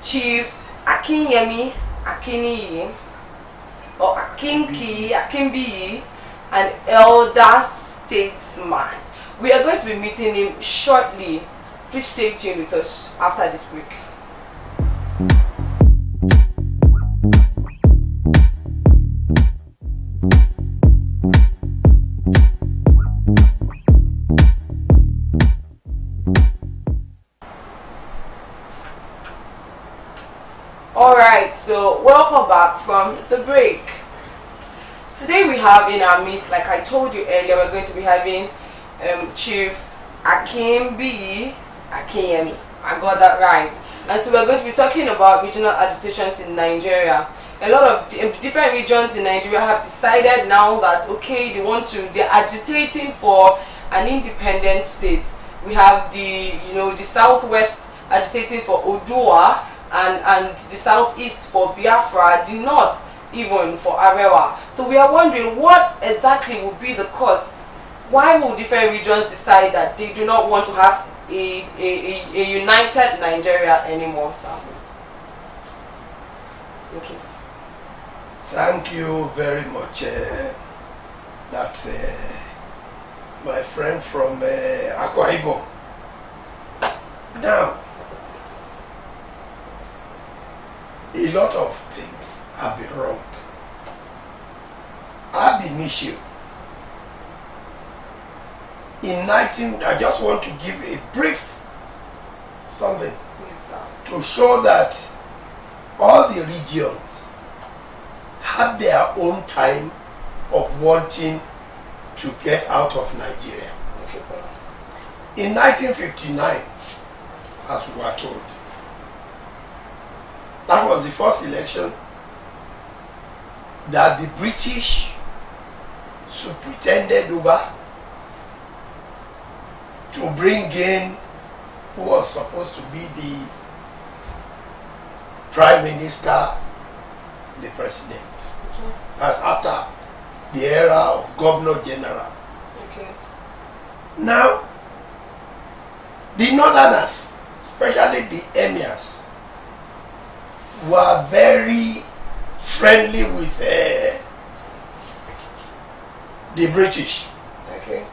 Chief Akinyemi, Akinyemi, or Akinbiyi, an elder statesman. We are going to be meeting him shortly. Please stay tuned with us after this break. Alright, so welcome back from the break. Today we have in our midst, like I told you earlier, we're going to be having Chief Akinbiyi, Akinyemi. I got that right. And so we're going to be talking about regional agitations in Nigeria. A lot of different regions in Nigeria have decided now that they're agitating for an independent state. We have the southwest agitating for Oduwa, and the southeast for Biafra, the north even for Arewa. So we are wondering what exactly would be the cause. Why will different regions decide that they do not want to have a united Nigeria anymore, sir? Okay. Thank you very much. That's my friend from Akwa Ibom. Now, a lot of things have been wrong. Ab initio, I just want to give a brief something to show that all the regions had their own time of wanting to get out of Nigeria. Okay, sir. In 1959, as we were told, that was the first election that the British pretended over to bring in who was supposed to be the Prime Minister, the President. That's after the era of Governor General. Okay. Now, the Northerners, especially the Emirs, were very friendly with the British. Okay.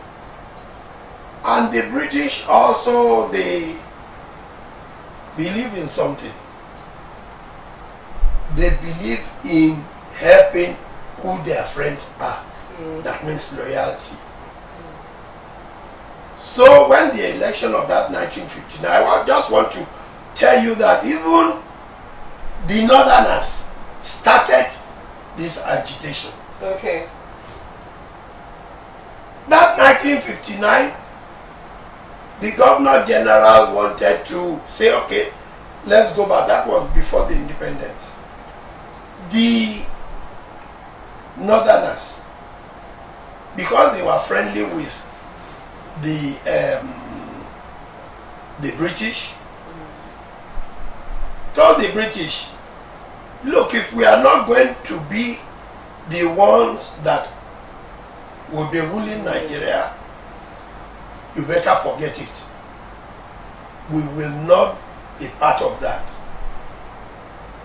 And the British also, they believe in something. They believe in helping who their friends are. That means loyalty. So when the election of that 1959, I just want to tell you that even the Northerners started this agitation. Okay. That 1959, the Governor General wanted to say, okay, let's go back. That was before the independence. The Northerners, because they were friendly with the British, told the British, look, if we are not going to be the ones that will be ruling Nigeria, you better forget it. We will not be part of that.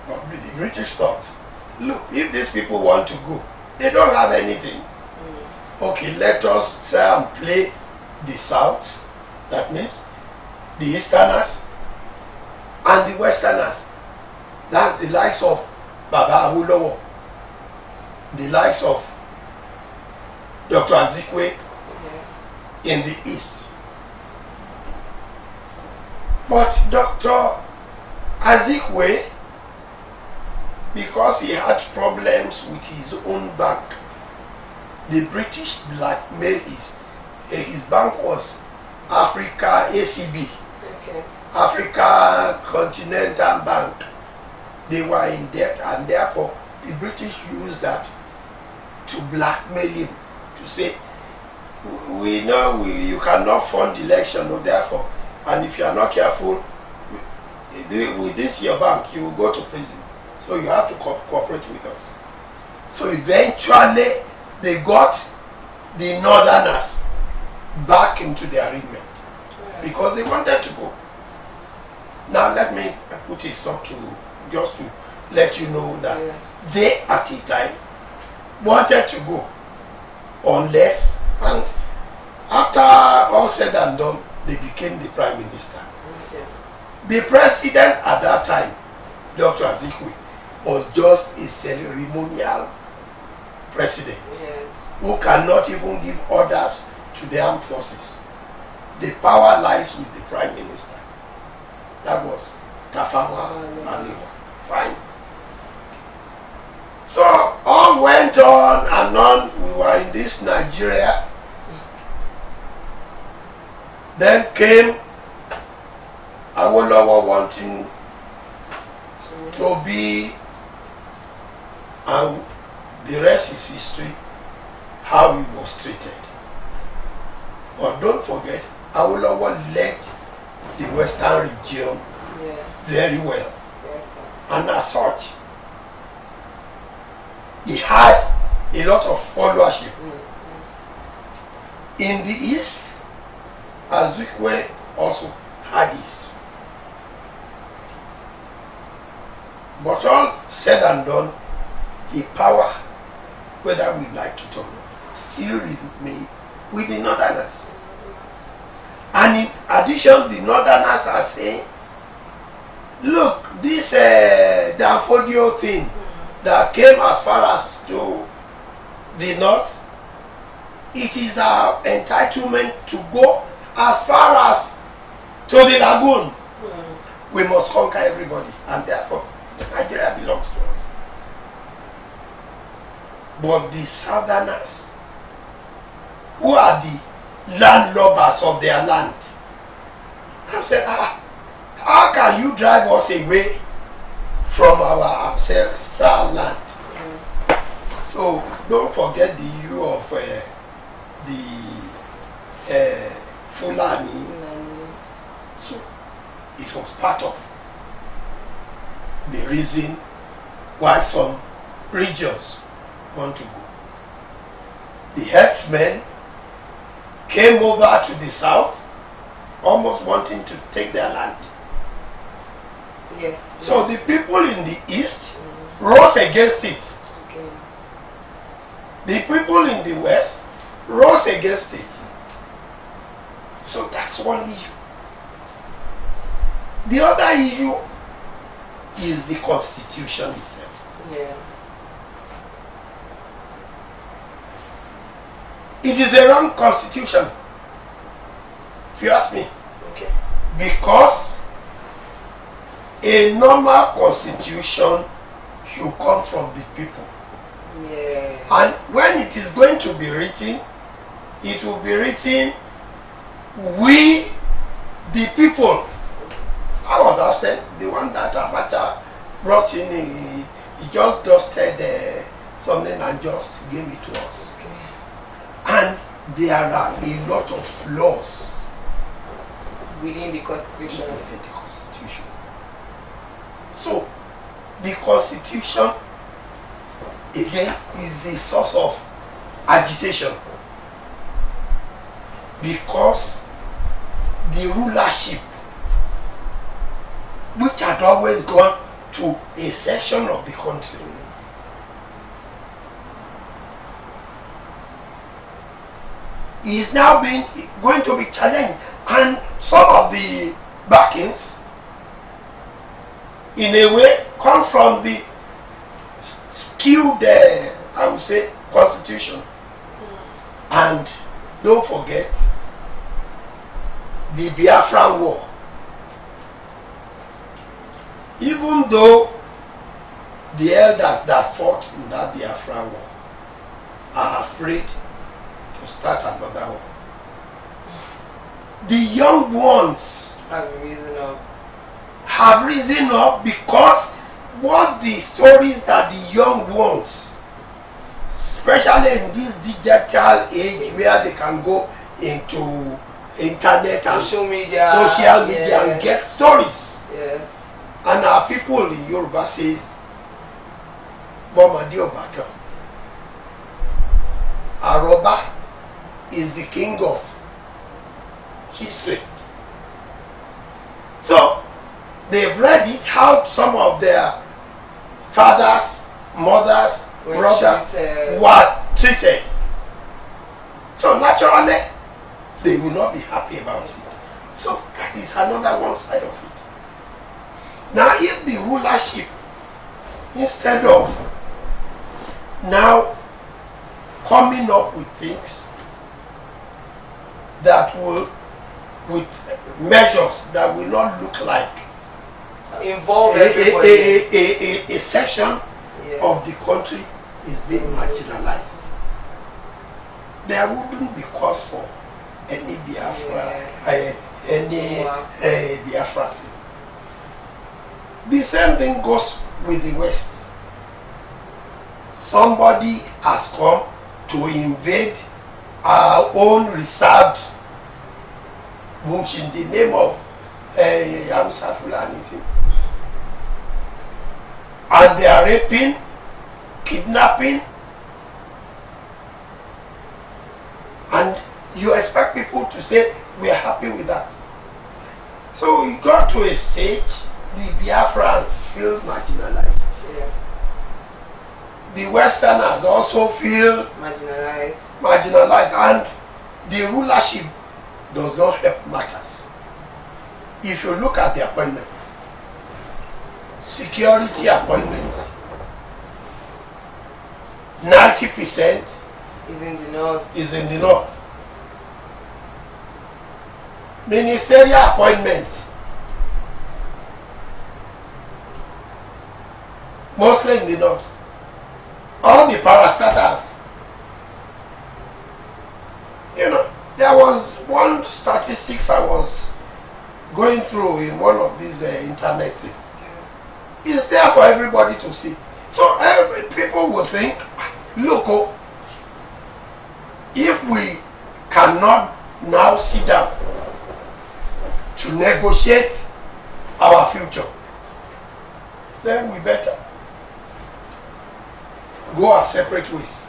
But the British thought, look, if these people want to go, they don't have anything. Okay, let us try and play the South, that means the Easterners, and the Westerners. That's the likes of Baba Awolowo, the likes of Dr. Azikwe in the East. But Dr. Azikwe, because he had problems with his own bank, the British blackmailed his bank was Africa ACB, Okay. Africa Continental Bank. They were in debt, and therefore the British used that to blackmail him, to say, we know you cannot fund election, no, therefore, and if you are not careful with this your bank, you will go to prison. So you have to cooperate with us. So eventually they got the Northerners back into the arrangement because they wanted to go. Now let me put a stop to, just to let you know that they at a time wanted to go, unless, and after all said and done, they became the prime minister. Okay. The president at that time, Dr. Azikwe, was just a ceremonial president who cannot even give orders to the armed forces. The power lies with the prime minister. That was Tafawa Balewa. Fine. So all went on and on. We were in this Nigeria. Then came Awolowo wanting to be, and the rest is history, how he was treated. But don't forget, Awolowo led the Western region very well. Yes, sir. And as such, he had a lot of followership. In the East, Azikwe also had his. But all said and done, the power, whether we like it or not, still remain with the Northerners. And in addition, the Northerners are saying, look, this Danfodio thing that came as far as to the north, it is our entitlement to go as far as to the lagoon. We must conquer everybody, and therefore Nigeria belongs to us. But the Southerners, who are the landlubbers of their land, have said, how can you drive us away from our ancestral land? So don't forget the issue of the Fulani. So it was part of the reason why some regions want to go. The herdsmen came over to the south, almost wanting to take their land. Yes. So the people in the east rose against it. Okay. The people in the west rose against it. So that's one issue. The other issue is the constitution itself. Yeah. It is a wrong constitution, if you ask me. Okay. Because a normal constitution should come from the people. Yeah. And when it is going to be written, it will be written, we the people. I was upset, the one that Abacha brought in, he just dusted something and just gave it to us. Okay. And there are a lot of flaws Within the constitution. within the constitution. So, the constitution, again, is a source of agitation, because the rulership, which had always gone to a section of the country, is now going to be challenged, and some of the backings, in a way, comes from the skewed, I would say, constitution. And don't forget the Biafran War. Even though the elders that fought in that Biafran War are afraid to start another war, the young ones have risen up because what the stories that the young ones, especially in this digital age where they can go into internet social and media, and get stories. Yes. And our people in Yoruba says, Bomadi Obatan. Aroba is the king of history. So, they've read it, how some of their fathers, mothers, brothers were treated. So naturally, they will not be happy about it. So that is another one side of it. Now, if the rulership, instead of now coming up with things that will, with measures that will not look like involve a section yes. of the country is being marginalized, there wouldn't be cause for any Biafra, any Biafra thing. The same thing goes with the West. Somebody has come to invade our own reserved bush in the name of Hausa Fulani thing. And they are raping, kidnapping, and you expect people to say, we are happy with that. So we got to a stage, the Biafrans feel marginalized. Yeah. The Westerners also feel marginalized, and the rulership does not help matters. If you look at the appointments, security appointments, 90% is in the north. Is in the north. Ministerial appointment, mostly in the north. All the parastatals. You know, there was one statistics I was going through in one of these internet things. It's there for everybody to see. So people will think, look, oh, if we cannot now sit down to negotiate our future, then we better go our separate ways.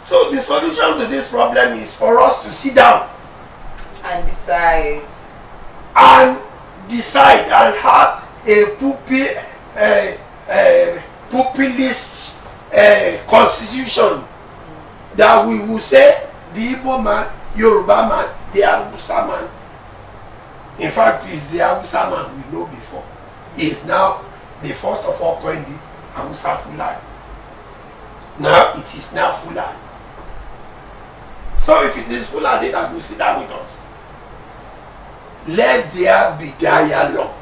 So the solution to this problem is for us to sit down and decide and have a populist constitution that we will say the Igbo man, Yoruba man, the Hausa man. In fact, it's the Hausa man we know before. He is now the first of all coined it Hausa Fulani. Now it is now Fulani. So if it is Fulani that will sit down with us, let there be dialogue.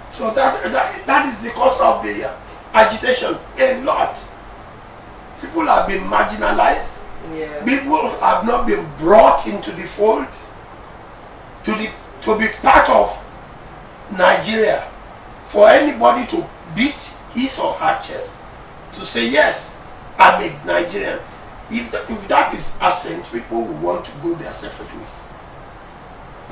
So that is the cause of the agitation. A lot. People have been marginalized. Yeah. People have not been brought into the fold to be part of Nigeria. For anybody to beat his or her chest to say, yes, I'm a Nigerian. If that is absent, people will want to go their separate ways.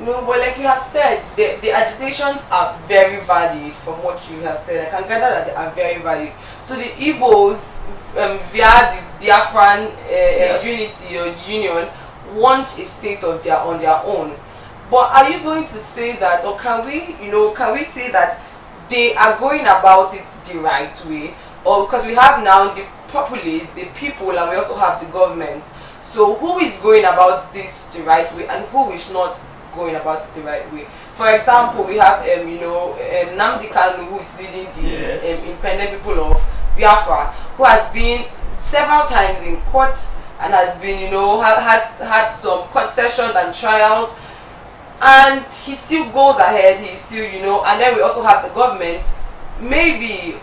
No, but like you have said, the agitations are very valid from what you have said. I can gather that they are very valid. So the Igbos, via the Biafran yes. unity or union, want a state of on their own. But are you going to say that, or can we say that they are going about it the right way? Or because we have now the populace, the people, and we also have the government. So who is going about this the right way and who is not going about it the right way? For example, we have Nnamdi Kanu, who is leading the yes. independent people of Biafra, who has been several times in court and has been has had some court sessions and trials, and he still goes ahead. He still and then we also have the government maybe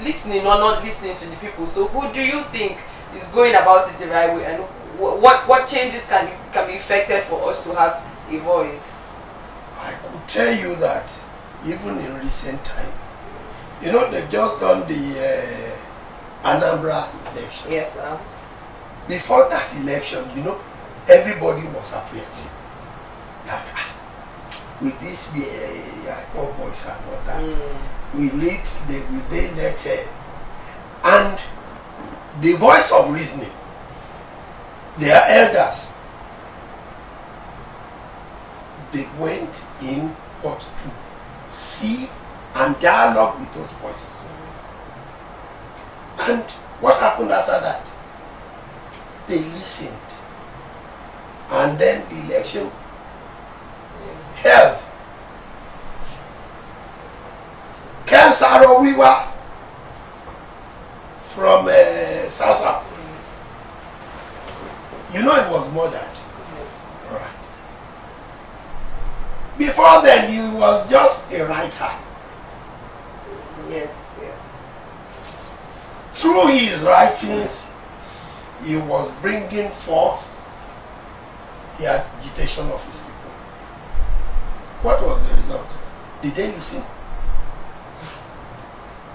listening or not listening to the people. So who do you think is going about it the right way, and what changes can be effected for us to have a voice? I could tell you that even in recent time, they've just done the Anambra election. Yes, sir. Before that election, everybody was apprehensive that with this poor boys and all that, will they let and the voice of reasoning, their elders, they went in to see and dialogue with those boys. And what happened after that? They listened. And then the election held. Ken Saro Wiwa from South. You know he was murdered. Right. Before then, he was just a writer. Yes, yes. Through his writings, he was bringing forth the agitation of his people. What was the result? Did they listen?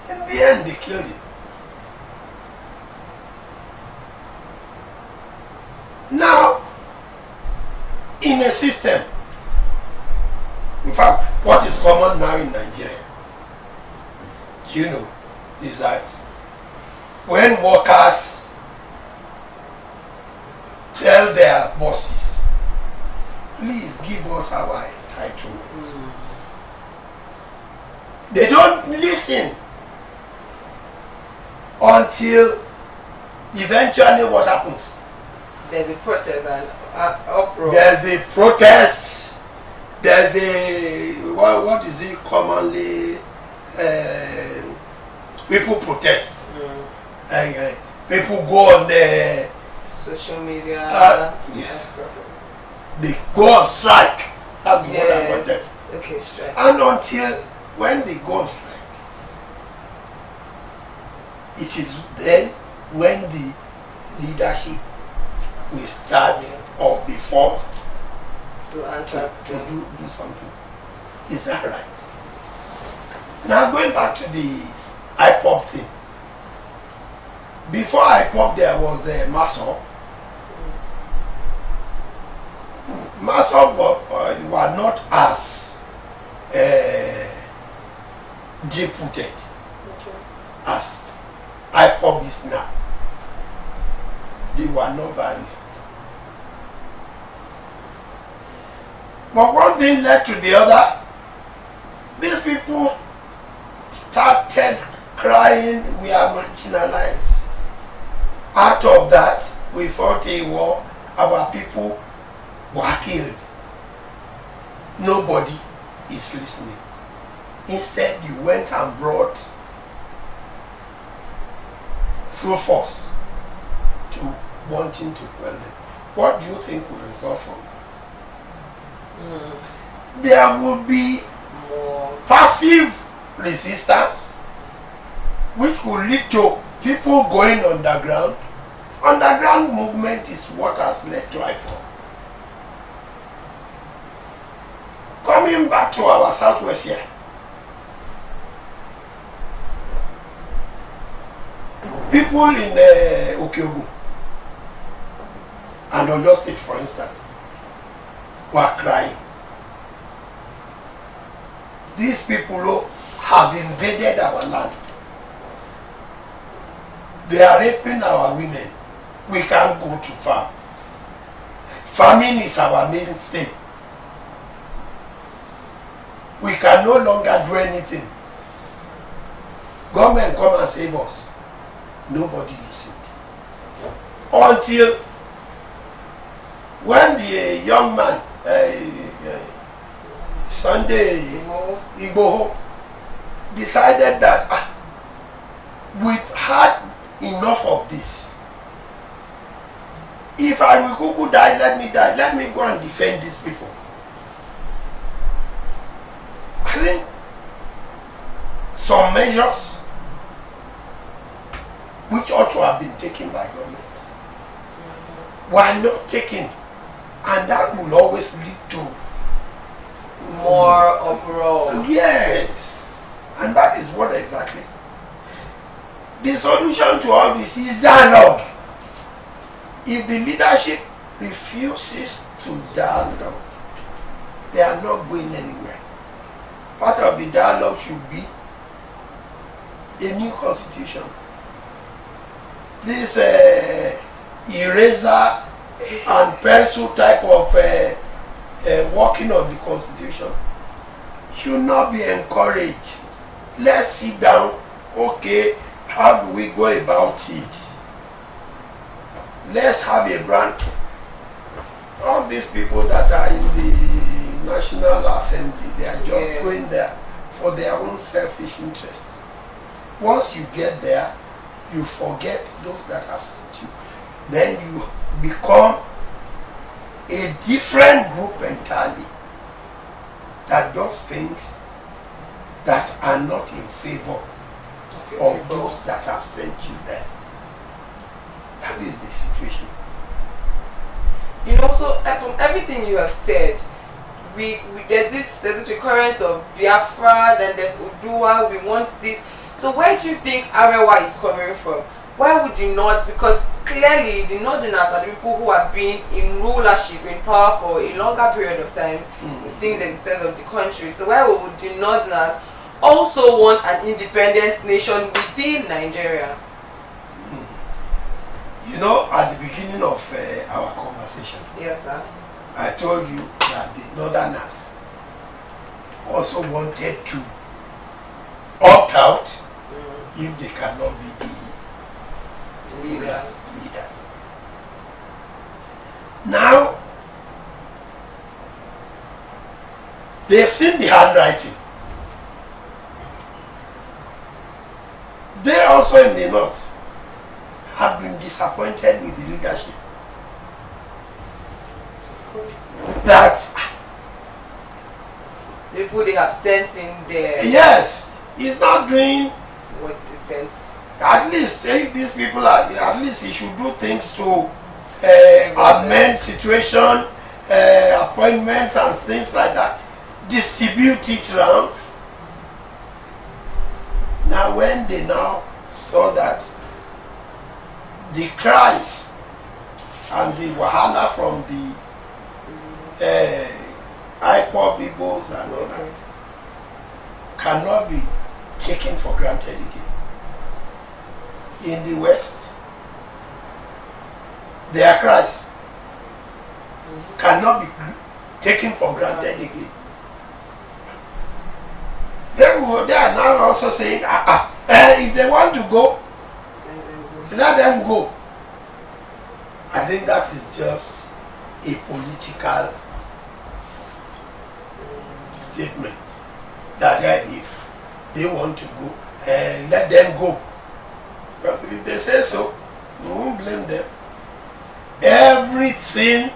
In the end, they killed him. Now, in a system, in fact, what is common now in Nigeria, you know, is that when workers tell their bosses, please give us our entitlement, they don't listen until eventually what happens? There's a protest and uproar. There's a protest. There's a what is it commonly? People protest. And people go on the social media. Yes. They go on strike. That's what I wanted. Okay, strike. And until when they go on strike, it is then when the leadership will start or be forced to answer to do something. Is that right? Now going back to the IPOP thing. Before IPOP there was a MASOP. MASOP were not as deep-rooted as IPOP is now. They were not violent. But one thing led to the other. These people started crying, we are marginalized. Out of that, we fought a war, our people were killed. Nobody is listening. Instead, you went and brought full force to wanting to quell them. What do you think will result from that? There will be more passive resistance, which will lead to people going underground. Underground movement is what has led to IPOP. Coming back to our southwest here, people in Okeogun and Oyo State, for instance, were crying. These people have invaded our land. They are raping our women. We can't go to farm. Farming is our mainstay. We can no longer do anything. Government come and save us. Nobody listened. Until when the young man, Sunday Igboho, decided that we've had enough of this. If I will kuku die, let me die. Let me go and defend these people. I think some measures which ought to have been taken by government were not taken, and that will always lead to more uproar. Yes, and that is what exactly. The solution to all this is dialogue. If the leadership refuses to dialogue, they are not going anywhere. Part of the dialogue should be a new constitution. This eraser and pencil type of working on the constitution should not be encouraged. Let's sit down. Okay, how do we go about it? Let's have a brand. All these people that are in the National Assembly, they are just going there for their own selfish interest. Once you get there, you forget those that have sent you. Then you become a different group entirely that does things that are not in favor of those that have sent you there. That is the situation. You know, so from everything you have said, there's this recurrence of Biafra, then there's Udua, we want this. So where do you think Arewa is coming from? Why would you not? Because clearly the Northerners are the people who have been in rulership, in power for a longer period of time since the existence of the country. So why would the Northerners also want an independent nation within Nigeria? You know, at the beginning of our conversation, yes, sir, I told you that the Northerners also wanted to opt out if they cannot be the leaders. Now, they've seen the handwriting. They also in the North have been disappointed with the leadership. That the people they have sent in there. Yes, he's not doing what he sent. At least if these people are, at least he should do things to amend situation, appointments and things like that. Distribute it around. Now when they now saw that the cries and the wahala from the IPOB peoples and all that cannot be taken for granted again. In the West, their cries cannot be taken for granted again. They are now also saying, if they want to go, let them go. I think that is just a political statement. That if they want to go, let them go. But if they say so, we won't blame them. Everything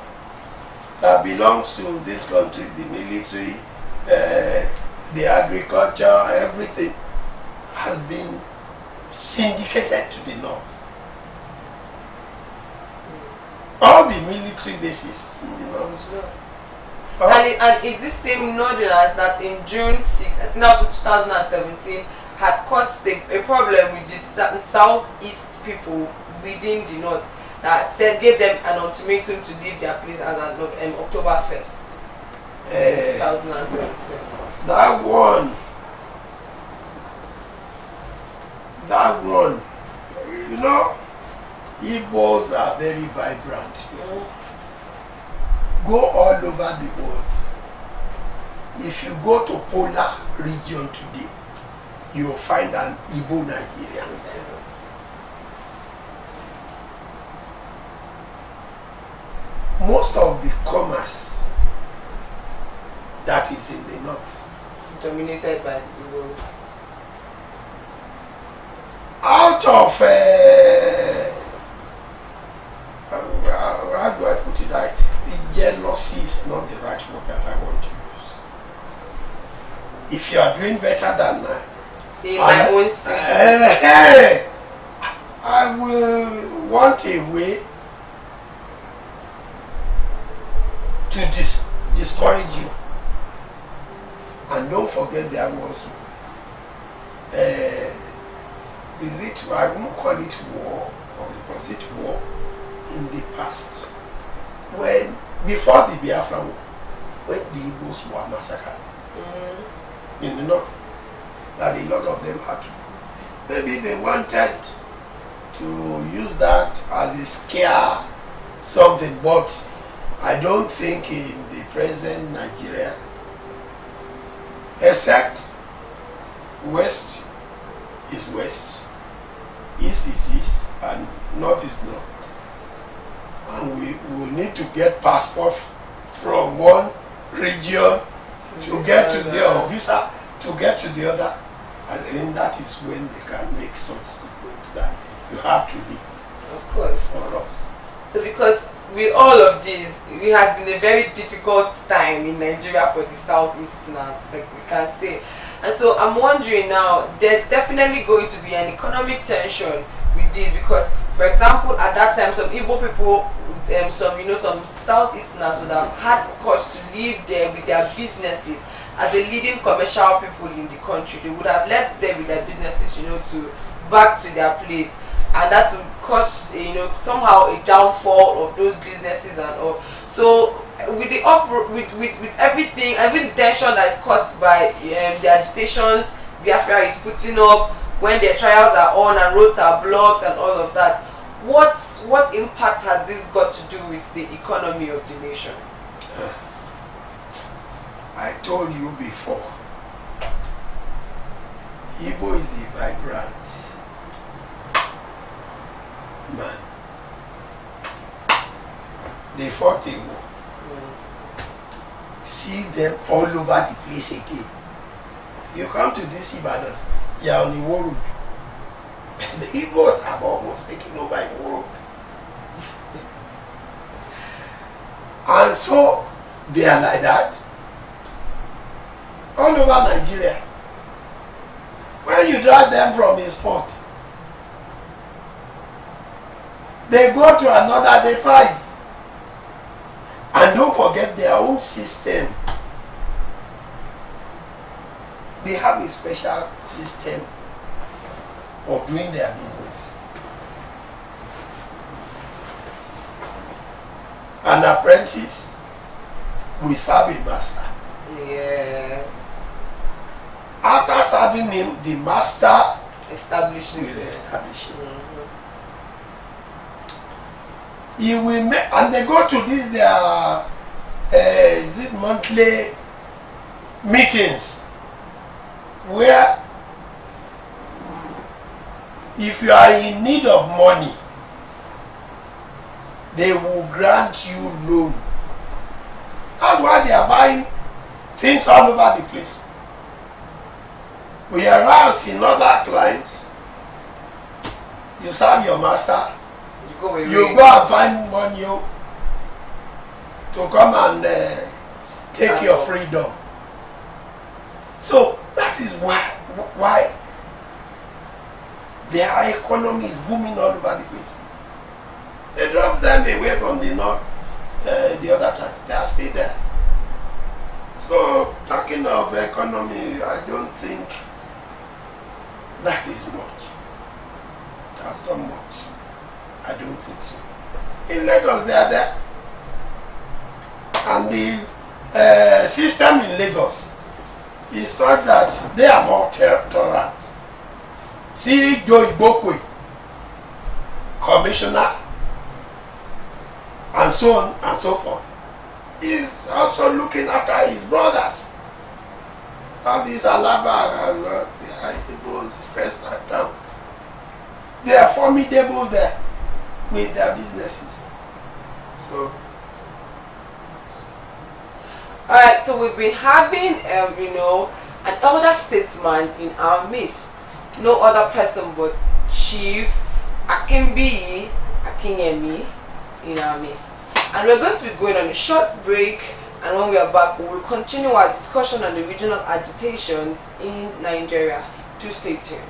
that belongs to this country, the military, the agriculture, everything has been syndicated to the North. All the military bases in the North. And it's this same Northerners that in June 6, 2017, had caused a problem with the southeast people within the North that gave them an ultimatum to leave their place as an October 1st, 2017. That one, you know, Igbos are very vibrant people. Go all over the world. If you go to Polar region today, you'll find an Igbo Nigerian there. Most of the commerce that is in the North dominated by the Igbos. Out of how do I put it? The jealousy is not the right word that I want to use. If you are doing better than in my own city, I will want a way to discourage you. And don't forget there was I won't call it war, or was it war in the past, when before the Biafra war, when the Igbos were massacred in the North, that a lot of them had to, maybe they wanted to use that as a scare something, but I don't think in the present Nigeria Except west is west, east is east, and north is north. And we will need to get passport from one region to get to the or visa to get to the other, and then that is when they can make such statements that you have to leave. Of course. For us. So because with all of this, it has been a very difficult time in Nigeria for the Southeasterners, like we can say. And so I'm wondering now, there's definitely going to be an economic tension with this because, for example, at that time, some Igbo people, some Southeasterners would have had course to live there with their businesses as the leading commercial people in the country. They would have left there with their businesses, to back to their place. And that would cause, somehow a downfall of those businesses and all. So, with the with everything, and with the tension that is caused by the agitations Biafra is putting up when their trials are on and roads are blocked and all of that, what impact has this got to do with the economy of the nation? I told you before, Igbo is a vibrant man. They fought a war. See them all over the place again. You come to this Ibadan, you're on the war road. The Igbos have almost taken over the war road. And so they are like that all over Nigeria. When you drive them from a spot, they go to another, they fight. And don't forget their own system. They have a special system of doing their business. An apprentice will serve a master. Yeah. After serving him, the master Establishing will establish him. Mm-hmm. He will make, and they go to this their is it monthly meetings where if you are in need of money, they will grant you loan. That's why they are buying things all over the place. Whereas in other clients, you serve your master, you go and find money to come and take your freedom. So that is why their economy is booming all over the place. They drove them away from the north the other time. They are still there. So talking of economy, I don't think that is much. That's not much. I don't think so. In Lagos, they are there. And the system in Lagos is such that they are more tolerant. See Joe Ibokwe, commissioner, and so on and so forth. He's also looking after his brothers. All these Alaba and the first time. They are formidable there with their businesses. So. Alright, so we've been having, an elder statesman in our midst. No other person but Chief Akinbiyi, Akinyemi in our midst. And we're going to be going on a short break, and when we are back, we will continue our discussion on the regional agitations in Nigeria. Do stay tuned.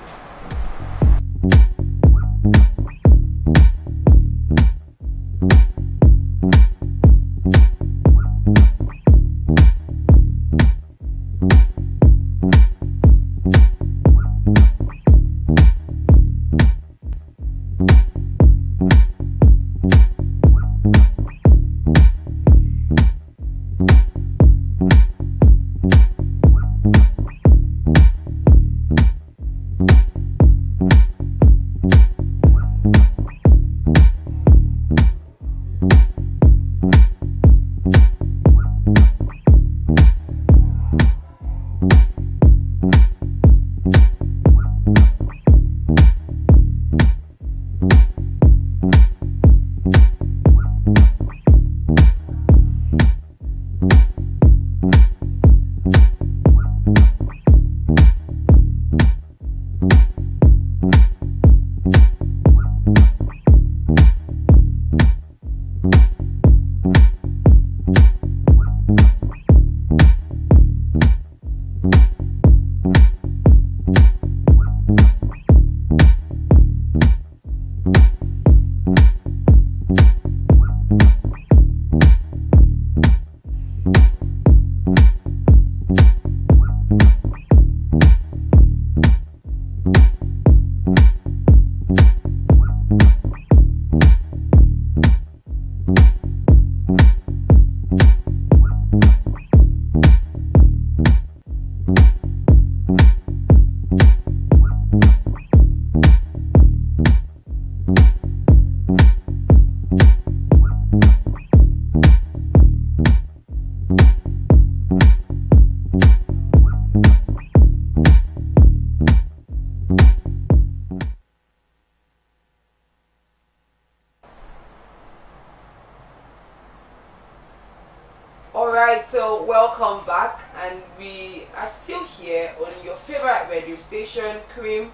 radio station, Cream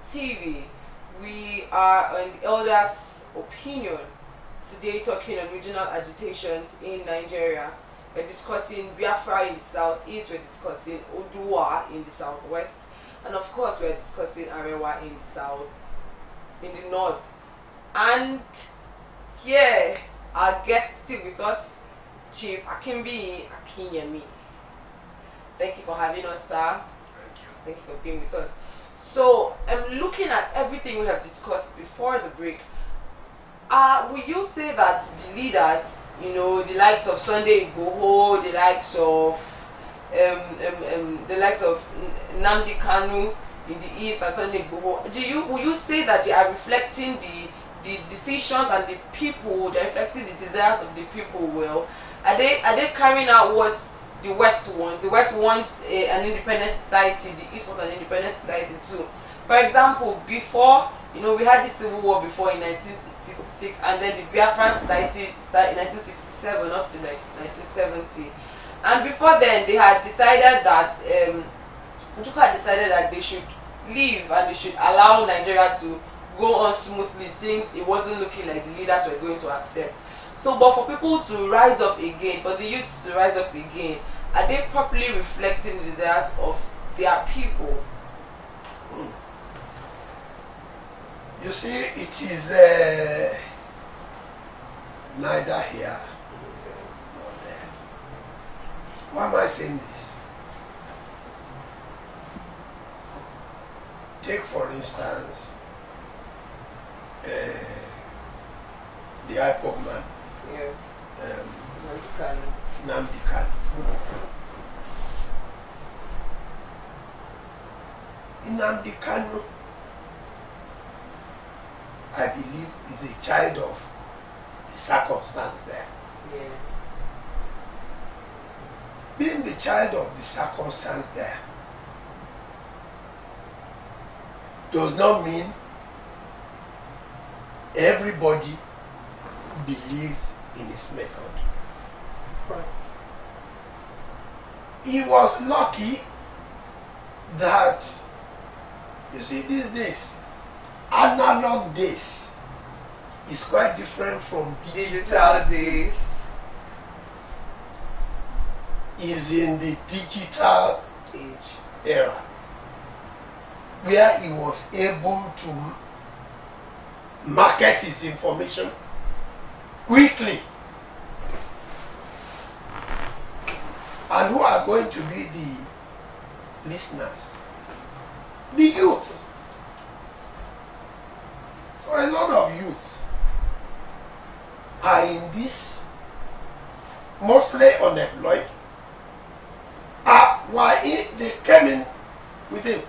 TV. We are on the Elders' Opinion. Today talking on regional agitations in Nigeria. We're discussing Biafra in the southeast, we're discussing Oduwa in the southwest, and of course we're discussing Arewa in the north. And here, our guest still with us, Chief Akinbiyi Akinyemi. Thank you for having us, sir. Thank you. Thank you for being with us. So, looking at everything we have discussed before the break, will you say that the leaders, the likes of Sunday Igboho, the likes of Nnamdi Kanu in the east and Sunday Igboho, will you say that they are reflecting the decisions and the people, they're reflecting the desires of the people well? Are they carrying out what the West wants? The West wants an independent society, the East wants an independent society too. For example, before, we had the Civil War before in 1966, and then the Biafran society started in 1967 up to like 1970. And before then, they had decided that Njuka had decided that they should leave and they should allow Nigeria to go on smoothly, since it wasn't looking like the leaders were going to accept. So, but for people to rise up again, for the youth to rise up again, are they properly reflecting the desires of their people? You see, it is neither here nor there. Why am I saying this? Take for instance the IPOB man, Nnamdi Kanu. Nnamdi Kanu, I believe, is a child of the circumstance there. Yeah. Being the child of the circumstance there does not mean everybody believes in his method. Of course. He was lucky that, you see, these days, analog days is quite different from digital days. Is in the digital Age. era, where he was able to market his information quickly. And who are going to be the listeners? The youth. So a lot of youth are in this, mostly unemployed. They came in with him.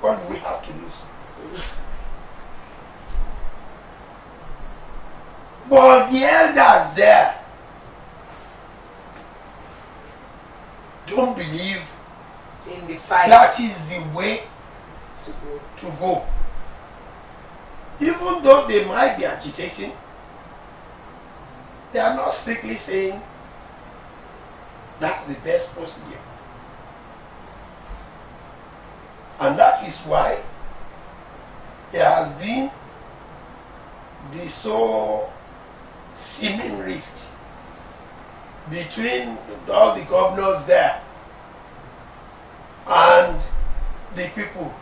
What do we have to lose? But the elders there don't believe In the fight that is the way to go. to go. Even though they might be agitating, they are not strictly saying that's the best procedure. And that is why there has been the so seeming rift between all the governors there and the people,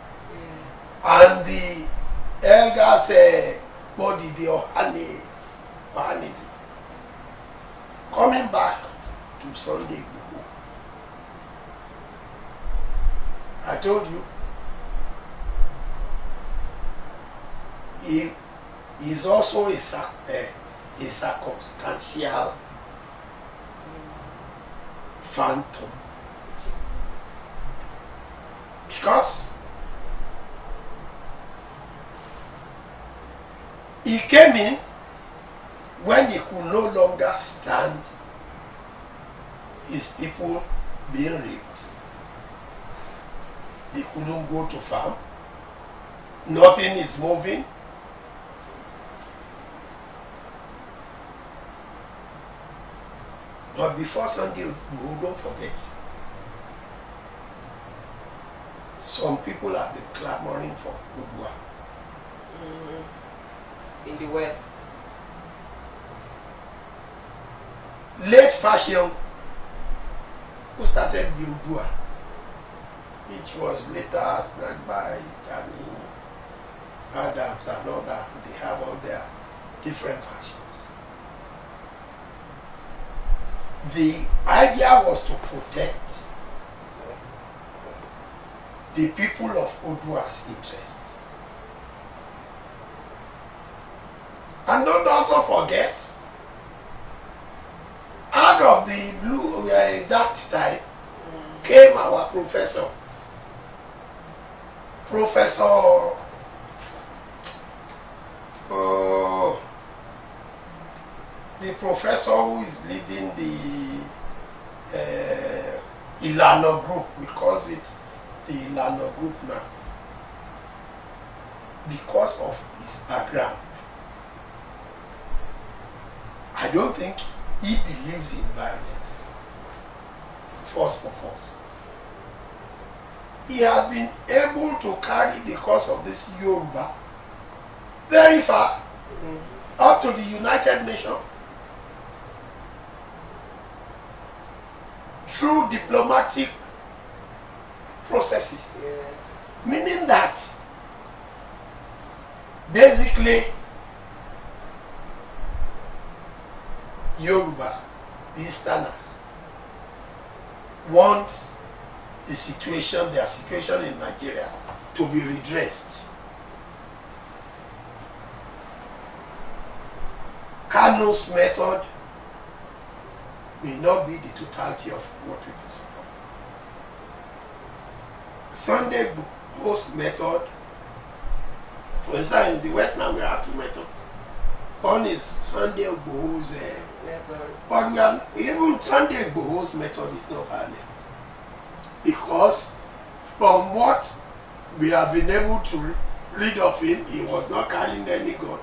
and the elders body, the Ohanizi, coming back to Sunday Igboho. I told you, he is also a circumstantial phantom, because he came in when he could no longer stand his people being raped. They couldn't go to farm. Nothing is moving. But before Sunday, don't forget, some people have been clamoring for Odua. In the West. Late fashion, who started the Odua, which was later snagged by Danny Adams and all that. They have all their different fashions. The idea was to protect the people of Odua's interest. And don't also forget, out of the blue that time came our professor. The professor who is leading the Ilano group, we call it the Ilano group now, because of his background. I don't think he believes in violence, force for force. He has been able to carry the cause of this Yoruba very far, up to the United Nations, through diplomatic processes. Yes. Meaning that basically Yoruba, the Easterners, want their situation in Nigeria to be redressed. Kano's method may not be the totality of what people support. Sunday Igboho's method, for instance, in the West now we have two methods. One is Sunday Igboho's method. But even Sunday Igboho's method is not violent. Because from what we have been able to read of him, he was not carrying any gun.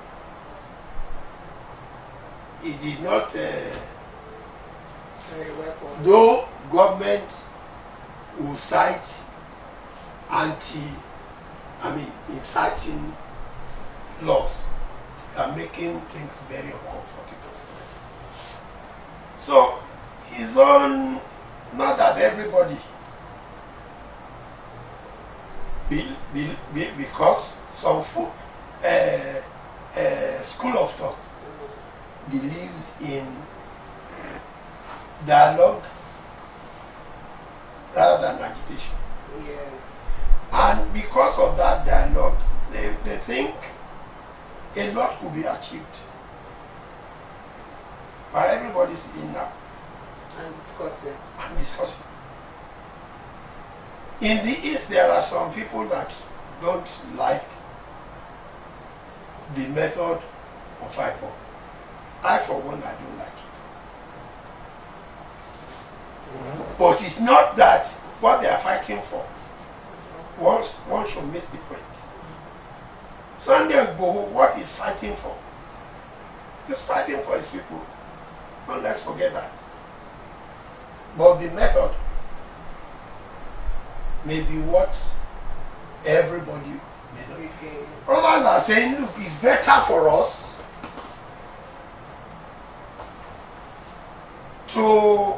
He did not, though government will cite inciting laws, they are making things very uncomfortable. So, his own, not that everybody, because some school of thought believes in dialogue rather than agitation. Yes. And because of that dialogue, they think a lot could be achieved. But everybody's sitting now And discussing. In the East, there are some people that don't like the method of IPOB. I, for one, I don't like it. But it's not that what they are fighting for. One should miss the point. Sunday Igboho, what he's fighting for? He's fighting for his people. Don't let's forget that. But the method may be what everybody may know. Others are saying, look, it's better for us to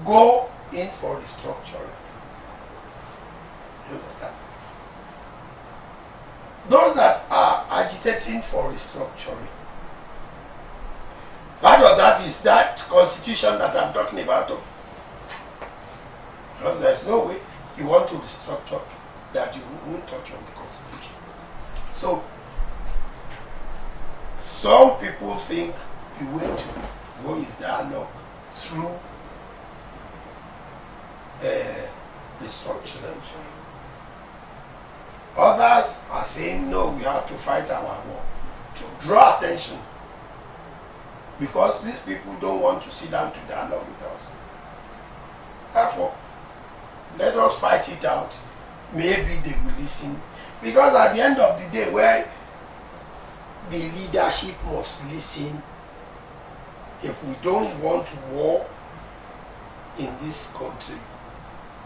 go in for restructuring. You understand? Those that are agitating for restructuring, part of that is that constitution that I'm talking about. Because there's no way you want to restructure that you won't touch on the constitution. So, some people think the way to go is dialogue through restructuring. Others are saying, no, we have to fight our war, to draw attention. Because these people don't want to sit down to dialogue with us. Therefore, let us fight it out. Maybe they will listen. Because at the end of the day, where the leadership must listen If we don't want war in this country,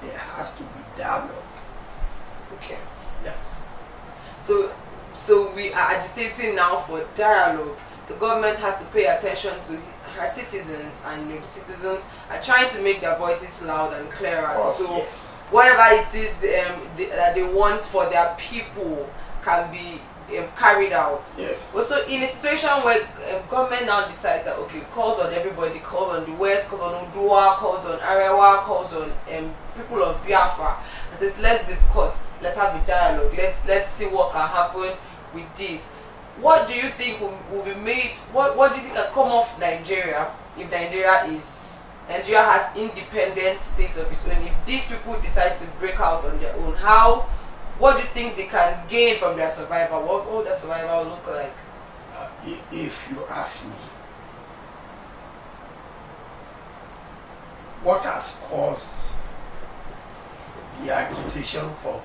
there has to be dialogue. Okay. Yes. So we are agitating now for dialogue. The government has to pay attention to her citizens, and the citizens are trying to make their voices loud and clearer. Course, So yes. whatever it is that they want for their people can be carried out. Yes. Also, in a situation where government now decides that, okay, calls on everybody, calls on the West, calls on Udua, calls on Arewa, calls on people of Biafra, and says, let's discuss, let's have a dialogue, let's see what can happen with this. What do you think will be made? What do you think can come off Nigeria if Nigeria has independent states of its own? If these people decide to break out on their own, what do you think they can gain from their survival? What will their survival look like? If you ask me, what has caused the agitation for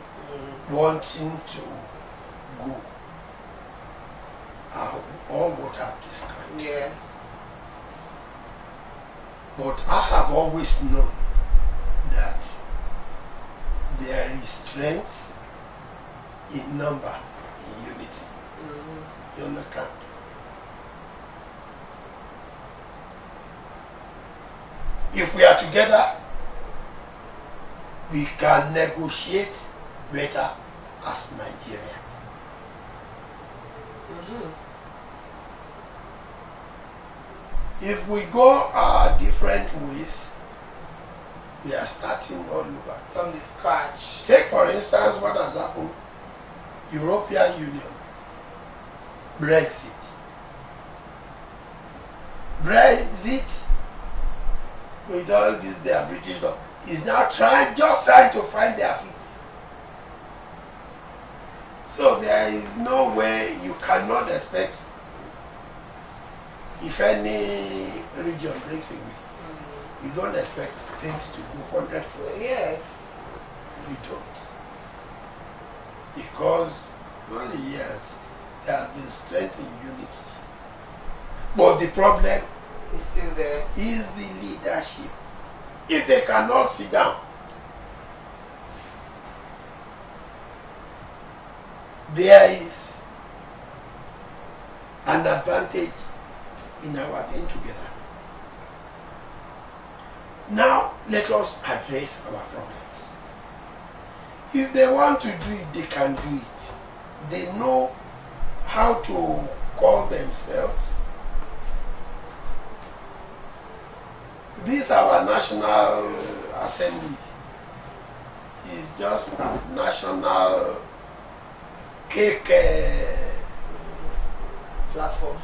wanting to go are all what I've described. Yeah. But I have always known that there is strength in number, in unity. You understand? If we are together, we can negotiate better as Nigeria. If we go our different ways, we are starting all over. From the scratch. Take for instance what has happened, European Union, Brexit. Brexit, with all this their British law, is now trying to find their feet. So there is no way, you cannot expect, if any region breaks away, you don't expect things to go 100%. Yes. We don't. Because over the years, there has been strength in unity. But the problem It's still there. is the leadership. If they cannot sit down, there is an advantage in our being together. Now, let us address our problems. If they want to do it, they can do it. They know how to call themselves. This our National Assembly is just a national cake platform.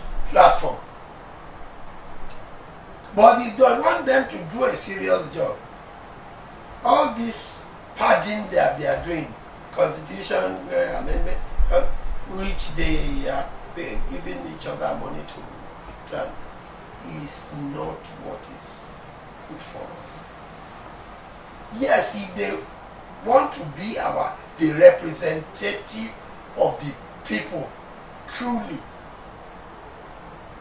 But if they want them to do a serious job, all this padding that they are doing, constitution amendment, which they are giving each other money to plan, is not what is good for us. Yes, if they want to be the representative of the people, truly,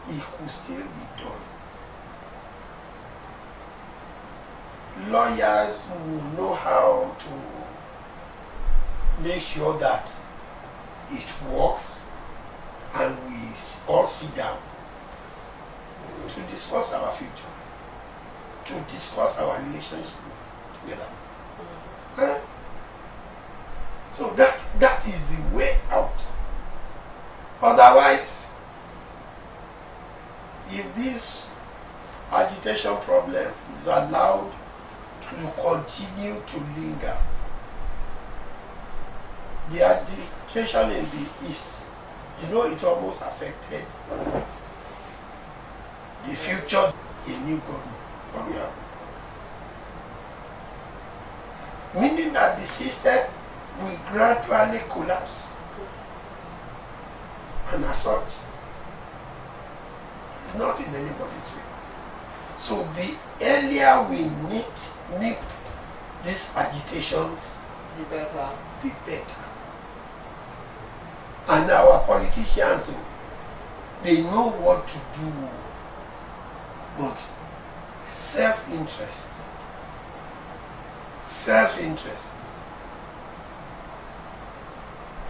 it could still be done. Lawyers will know how to make sure that it works, and we all sit down to discuss our future, to discuss our relationship together. So that is the way out. Otherwise, if this agitation problem is allowed to continue to linger, the agitation in the East, it almost affected the future in new government. Meaning that the system will gradually collapse. And as such, it's not in anybody's way. So the earlier we nip these agitations, The better. the better. And our politicians, they know what to do. But self-interest,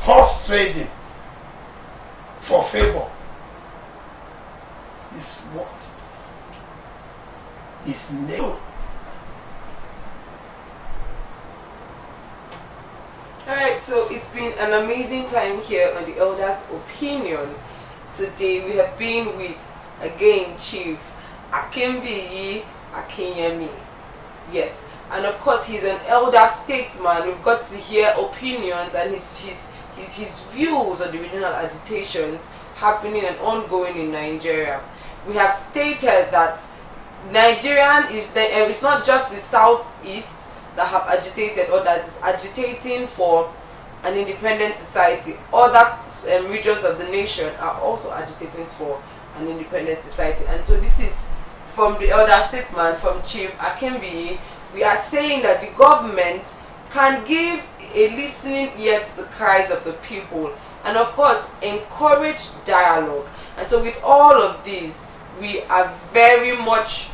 horse trading for favor is what is new. Alright, so it's been an amazing time here on the Elders' Opinion. Today we have been with, again, Chief Akinbiyi Akinyemi. Yes, and of course he's an elder statesman. We've got to hear opinions and his views on the regional agitations happening and ongoing in Nigeria. We have stated that Nigerian it's not just the southeast that have agitated or that is agitating for an independent society. Other regions of the nation are also agitating for an independent society. And so this is from the elder statesman, from Chief Akinbiyi. We are saying that the government can give a listening ear to the cries of the people and of course encourage dialogue. And so with all of these, we are very much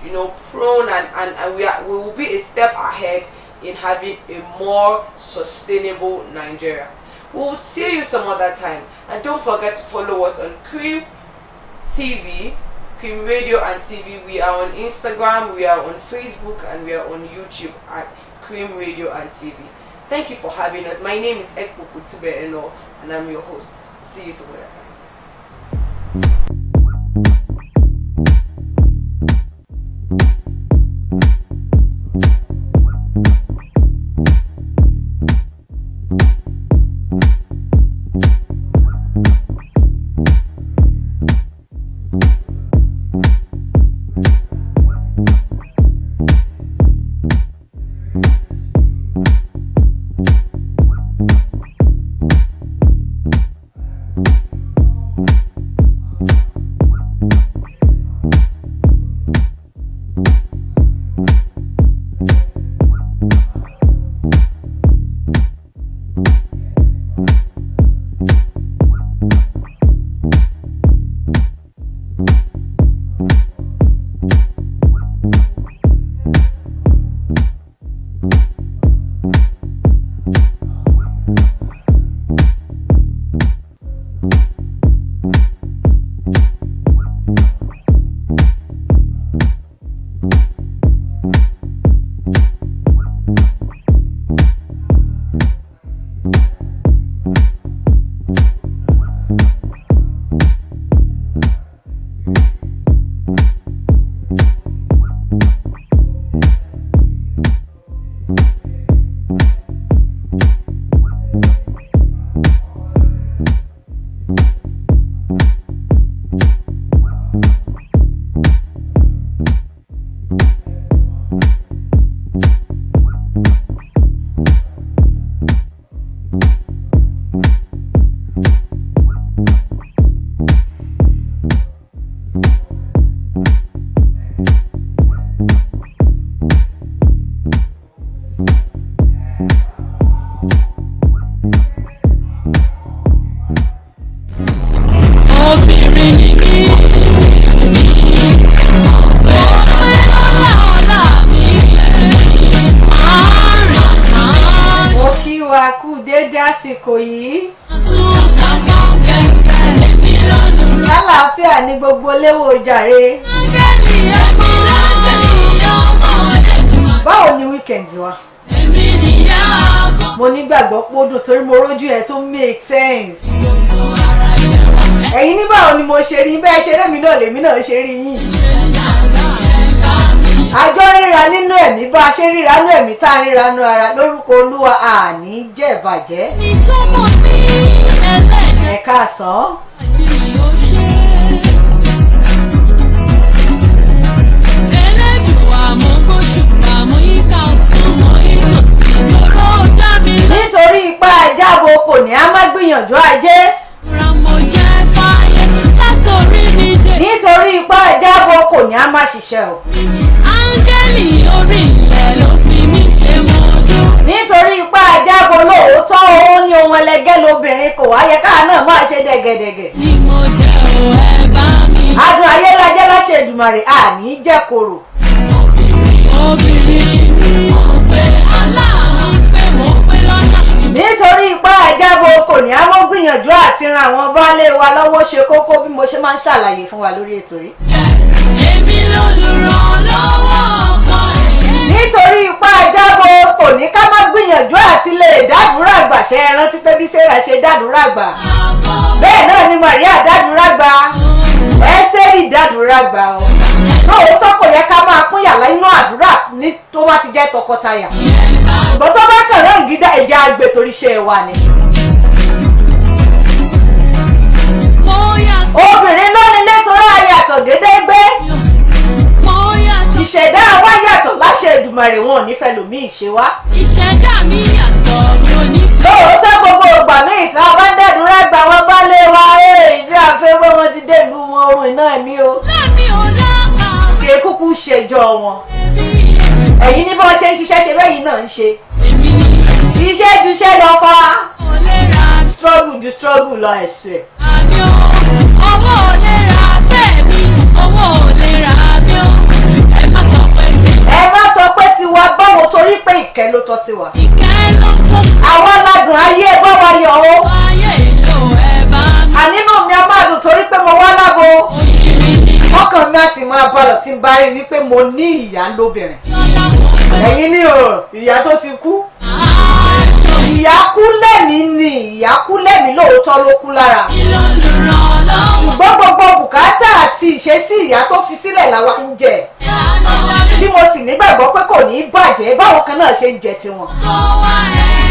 prone and we will be a step ahead in having a more sustainable Nigeria. We will see you some other time, and don't forget to follow us on Cream TV, Cream Radio and TV. We are on Instagram, we are on Facebook, and we are on YouTube at Cream Radio and TV. Thank you for having us. My name is Ekpo Eno, and I'm your host. See you some other time. Àsìkò yìí ṣàlàáfíà ní gbogbo léwò jàre. Báwo ni weekend wa? Mo nígbàgbọ́ pé ó dùn torí mo rójú ẹ̀ tó make sense. Ẹ̀yin ní báwo ni mo ṣe rí bẹ́ẹ̀ ṣe rémi náà lèmi náà ṣe rí yín. Àjọ ríra nínú ẹ̀mí bá a ṣe ríra nínú ẹ̀mí tá a ríra nínú ara lórúkọ Olúwa àní jẹ̀bàjẹ́. Ẹ káàsán. Nítorí ipá ẹ̀jábo kò ní á má gbìyànjú ajé. Nítorí ipá ẹ̀jábo kò ní á má ṣiṣẹ́ o. Áńgẹ́lì orí ilẹ̀ ló fi mí ṣe mọ́jú. Nítorí ipá ẹ̀jábo lóòótọ́ ó ní ohun ẹlẹgẹ́ lóbìnrin kò wáyé káà náà máa ṣe dẹ̀gẹ̀dẹ̀gẹ̀. Ni mo jẹ́ o ẹ bá mi. Adùn ayé lajẹ́ láṣẹ láṣẹ Èdùmàrè àní jẹ́ korò. obìnrin mo pé aláàánú pé mo pé lọ́nà. nítorí ipá àjábọ̀ kò ní àmọ́ gbìyànjú àti ran àwọn baálé wa lọ́wọ́ ṣe kókó bí mo ṣe máa ń ṣàlàyé fún wa lórí ètò yìí. èmi lolùrànlọ́wọ́ ọkọ ẹ̀. nítorí ipá àjábọ̀ kò ní ká má gbìyànjú àti lè dádúrà gbà ṣe é rántí pé bí Sárà ṣe dádúrà gbà bẹ́ẹ̀ náà ni Màríà dádúrà gbà Ẹ́sítérì dádúrà gbà o. lóòótọ́ kò yẹ ká máa pín yàrá inú àdúrà ní tó bá ti jẹ́ tọkọtaya ṣùgbọ́n tó bá kàn rán ìgídá ẹ̀jẹ̀ àgbè torí iṣẹ́ wa ni. mo yàtọ̀. obìnrin lónìí nítorí ayàtọ̀ gédégbé mo yàtọ̀. ìṣẹ̀dá wa yàtọ̀ láṣẹ Èdùmàrè wọn ò ní fẹ́ lòmíì ṣe wá. ìṣẹ̀dá mi yàtọ̀ mi ò ní fẹ́. lóòótọ́ gbogbo ìgbà míì tá a bá ń dẹ́dúrà gbà wọ́n bá lé wa ìdí àfẹ́wọ́ wọn ti délùú wọn orun iná ẹ̀mí o. láàmì ò dákà. kì í kúkú ṣèjọ wọn. èmi ẹ̀yin ní bí wọ́n ṣe ń ṣiṣẹ́ ṣe bẹ́yìn náà ń ṣe. èmi ni iṣẹ́ ju iṣẹ́ lọ fa ò lè ra struggle ju struggle lọ ẹ̀sẹ̀. àbí o. owó ò lè ra bẹ́ẹ̀ mi owó ò lè ra àbí o. ẹ má sọ pé ẹ má sọ pé tiwa báwo torí pé ìkẹ́ ló tọ́ sí wa. ìkẹ́ ló tó sí. àwọn aládùn ayé bá wa yọ̀ o. ayé ìlò ẹ bá mi. ànínú mi a máa dùn torí pé mo wá lábo. òyìnbí ni ọkàn mi a sì máa balọ̀ tí n bá rí wípé mo ní ìyá lóbìnrin. lọ́la mo pé. ẹ̀yin ní o ìyá tó ti kú. aṣọ ìyá kú lẹ́mìí ni ìyá kú lẹ́mìí lóòótọ́ ló kú lára. ìlọlùrànlọ́wọ́. ṣùgbọ́n gbogbo bùkátà àti ìṣesí ìyá tó fi sílẹ̀ làwa ń jẹ. tí mo sì nígbàgbọ́ pé kò ní í bàjẹ́ báwọn kan náà ṣe ń jẹ tiwọn. Ó wá ẹ̀